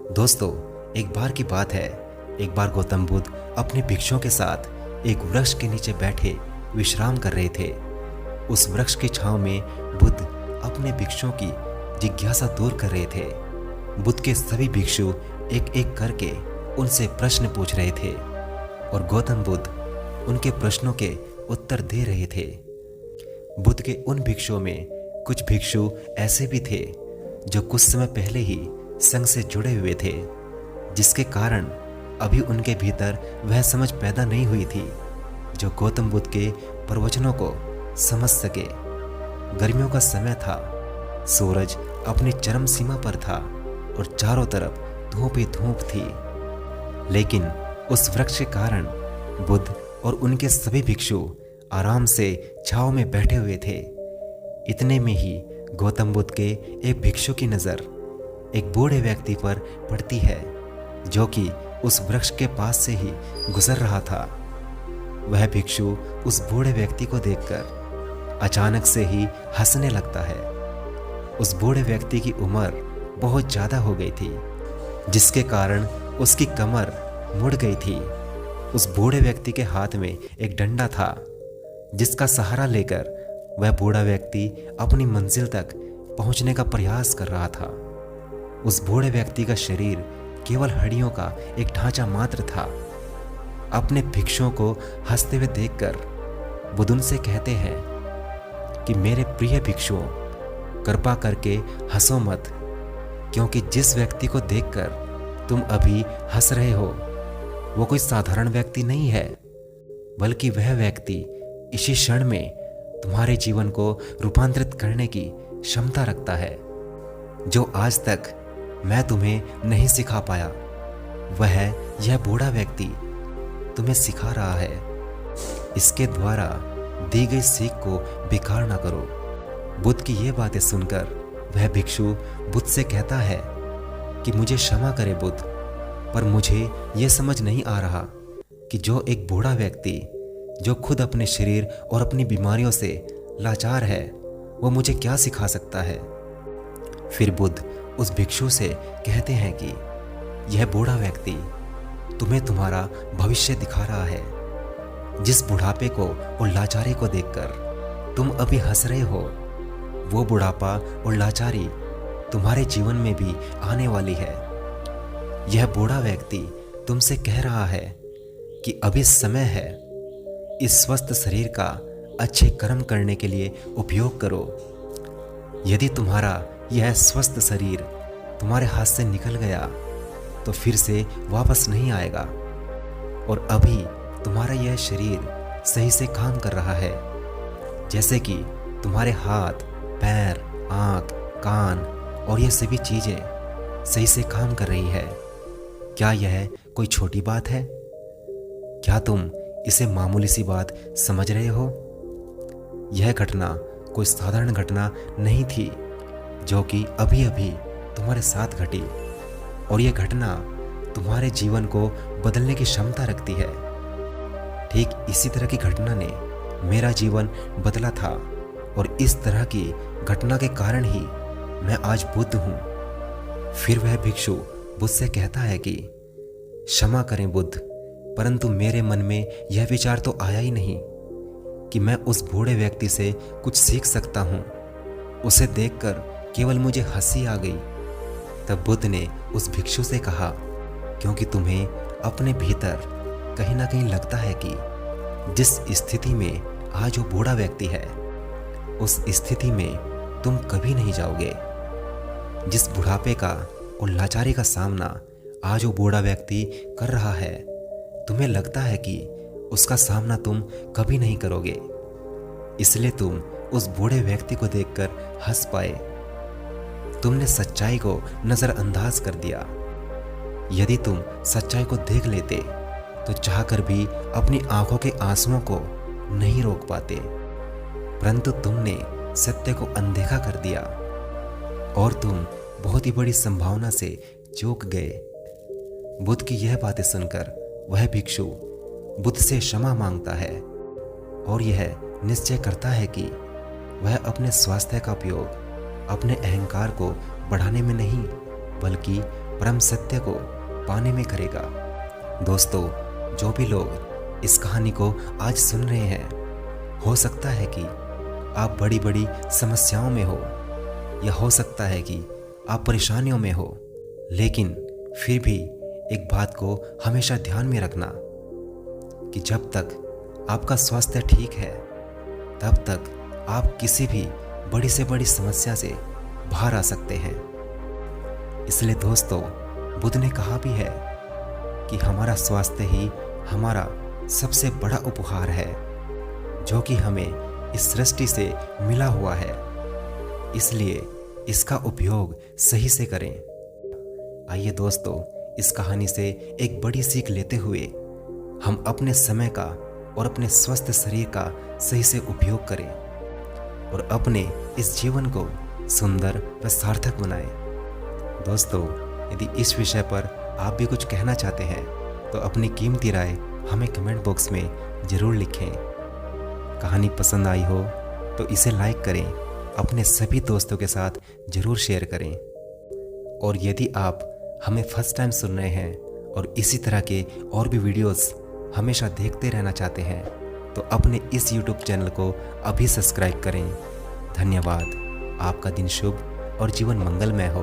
दोस्तों, एक बार की बात है। एक बार गौतम बुद्ध अपने भिक्षुओं के साथ एक वृक्ष के नीचे बैठे विश्राम कर रहे थे। उस वृक्ष की छांव में बुद्ध अपने भिक्षुओं की जिज्ञासा दूर कर रहे थे। बुद्ध के सभी भिक्षु एक एक करके उनसे प्रश्न पूछ रहे थे और गौतम बुद्ध उनके प्रश्नों के उत्तर दे रहे थे। बुद्ध के उन भिक्षुओं में कुछ भिक्षु ऐसे भी थे जो कुछ समय पहले ही संघ से जुड़े हुए थे, जिसके कारण अभी उनके भीतर वह समझ पैदा नहीं हुई थी जो गौतम बुद्ध के प्रवचनों को समझ सके। गर्मियों का समय था, सूरज अपनी चरम सीमा पर था और चारों तरफ धूप ही धूप थी। लेकिन उस वृक्ष के कारण बुद्ध और उनके सभी भिक्षु आराम से छांव में बैठे हुए थे। इतने में ही गौतम बुद्ध के एक भिक्षु की नज़र एक बूढ़े व्यक्ति पर पड़ती है जो कि उस वृक्ष के पास से ही गुजर रहा था। वह भिक्षु उस बूढ़े व्यक्ति को देखकर अचानक से ही हंसने लगता है। उस बूढ़े व्यक्ति की उम्र बहुत ज़्यादा हो गई थी, जिसके कारण उसकी कमर मुड़ गई थी। उस बूढ़े व्यक्ति के हाथ में एक डंडा था, जिसका सहारा लेकर वह बूढ़ा व्यक्ति अपनी मंजिल तक पहुंचने का प्रयास कर रहा था। उस बूढ़े व्यक्ति का शरीर केवल हड्डियों का एक ढांचा मात्र था। अपने भिक्षुओं को हंसते हुए देखकर बुद्ध उनसे कहते हैं कि मेरे प्रिय भिक्षुओं, कृपा करके हंसो मत, क्योंकि जिस व्यक्ति को देखकर तुम अभी हंस रहे हो वो कोई साधारण व्यक्ति नहीं है, बल्कि वह व्यक्ति इसी क्षण में तुम्हारे जीवन को रूपांतरित करने की क्षमता रखता है। जो आज तक मैं तुम्हें नहीं सिखा पाया, वह यह बूढ़ा व्यक्ति तुम्हें सिखा रहा है। इसके द्वारा दी गई सीख को बेकार ना करो। बुद्ध की ये बातें सुनकर वह भिक्षु बुद्ध से कहता है कि मुझे क्षमा करे बुद्ध, पर मुझे ये समझ नहीं आ रहा कि जो एक बूढ़ा व्यक्ति जो खुद अपने शरीर और अपनी बीमारियों से लाचार है, वो मुझे क्या सिखा सकता है। फिर बुद्ध उस भिक्षु से कहते हैं कि यह बूढ़ा व्यक्ति तुम्हें तुम्हारा भविष्य दिखा रहा है। जिस बुढ़ापे को और लाचारी को देखकर तुम अभी हंस रहे हो, वो बुढ़ापा और लाचारी तुम्हारे जीवन में भी आने वाली है। यह बूढ़ा व्यक्ति तुमसे कह रहा है कि अभी समय है, इस स्वस्थ शरीर का अच्छे कर्म करने के लिए उपयोग करो। यदि तुम्हारा यह स्वस्थ शरीर तुम्हारे हाथ से निकल गया तो फिर से वापस नहीं आएगा, और अभी तुम्हारा यह शरीर सही से काम कर रहा है, जैसे कि तुम्हारे हाथ, पैर, आँख, कान और ये सभी चीज़ें सही से काम कर रही है। क्या यह कोई छोटी बात है? क्या तुम इसे मामूली सी बात समझ रहे हो? यह घटना कोई साधारण घटना नहीं थी जो कि अभी अभी तुम्हारे साथ घटी, और यह घटना तुम्हारे जीवन को बदलने की क्षमता रखती है। ठीक इसी तरह की घटना ने मेरा जीवन बदला था, और इस तरह की घटना के कारण ही मैं आज बुद्ध हूँ। फिर वह भिक्षु बुद्ध से कहता है कि क्षमा करें बुद्ध, परंतु मेरे मन में यह विचार तो आया ही नहीं कि मैं उस बूढ़े व्यक्ति से कुछ सीख सकता हूँ। उसे देखकर केवल मुझे हंसी आ गई। तब बुद्ध ने उस भिक्षु से कहा, क्योंकि तुम्हें अपने भीतर कहीं ना कहीं लगता है कि जिस स्थिति में आज वो बूढ़ा व्यक्ति है, उस स्थिति में तुम कभी नहीं जाओगे। जिस बुढ़ापे का और लाचारी का सामना आज वो बूढ़ा व्यक्ति कर रहा है, तुम्हें लगता है कि उसका सामना तुम कभी नहीं करोगे, इसलिए तुम उस बूढ़े व्यक्ति को देखकर हंस पाए। तुमने सच्चाई को नजरअंदाज कर दिया। यदि तुम सच्चाई को देख लेते तो चाहकर भी अपनी आंखों के आंसुओं को नहीं रोक पाते, परंतु तुमने सत्य को अनदेखा कर दिया और तुम बहुत ही बड़ी संभावना से चूक गए। बुद्ध की यह बातें सुनकर वह भिक्षु बुद्ध से क्षमा मांगता है और यह निश्चय करता है कि वह अपने स्वास्थ्य का उपयोग अपने अहंकार को बढ़ाने में नहीं, बल्कि परम सत्य को पाने में करेगा। दोस्तों, जो भी लोग इस कहानी को आज सुन रहे हैं, हो सकता है कि आप बड़ी बड़ी समस्याओं में हो, या हो सकता है कि आप परेशानियों में हो, लेकिन फिर भी एक बात को हमेशा ध्यान में रखना कि जब तक आपका स्वास्थ्य ठीक है, तब तक आप किसी भी बड़ी से बड़ी समस्या से बाहर आ सकते हैं। इसलिए दोस्तों, बुद्ध ने कहा भी है कि हमारा स्वास्थ्य ही हमारा सबसे बड़ा उपहार है, जो कि हमें इस सृष्टि से मिला हुआ है। इसलिए इसका उपयोग सही से करें। आइए दोस्तों, इस कहानी से एक बड़ी सीख लेते हुए हम अपने समय का और अपने स्वस्थ शरीर का सही से उपयोग करें और अपने इस जीवन को सुंदर व सार्थक बनाएं। दोस्तों, यदि इस विषय पर आप भी कुछ कहना चाहते हैं तो अपनी कीमती राय हमें कमेंट बॉक्स में ज़रूर लिखें। कहानी पसंद आई हो तो इसे लाइक करें, अपने सभी दोस्तों के साथ ज़रूर शेयर करें। और यदि आप हमें फर्स्ट टाइम सुन रहे हैं और इसी तरह के और भी वीडियोस हमेशा देखते रहना चाहते हैं तो अपने इस YouTube चैनल को अभी सब्सक्राइब करें। धन्यवाद। आपका दिन शुभ और जीवन मंगलमय हो।